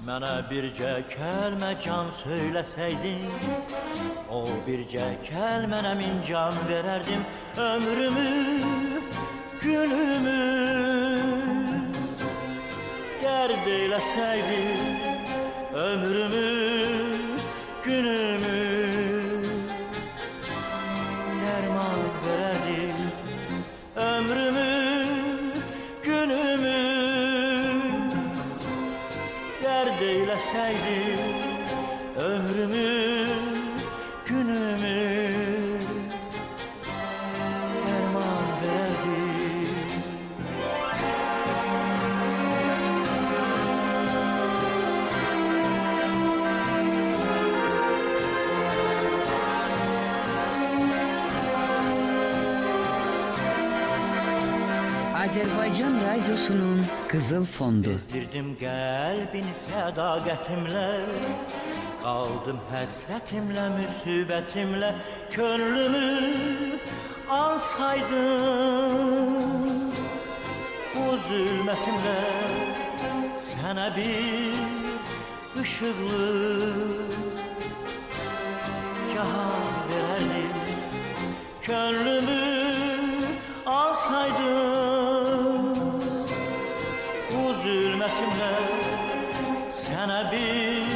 Mənə bircə kəlmə can söyləsəydin, o bircə kəlmənə min can verərdim. Ömrümü, günümü dərd eyləsəydin, ömrümü, günümü dərman verərdim. Ömrümü, günümü dərd eyləsəydin, ömrümü, günümü dərman verərdim. Azerbaycan Radyosu'nun Kızıl Fondu. Bezdirdim qəlbini sədaqətimlə, qaldım həsrətimlə, müsibətimlə. Könlümü alsaydın bu zülmətimlə, sənə bir ışıqlı cahan verərdim. Könlümü alsaydın bu zülmətimlə, sənə bir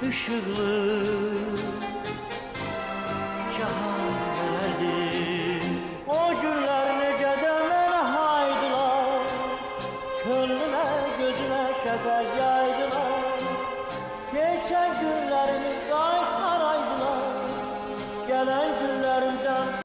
ışıqlı cahan verərdim. O günlər necə də mənə haydılar, könlümə, gözümə şəfəq yağ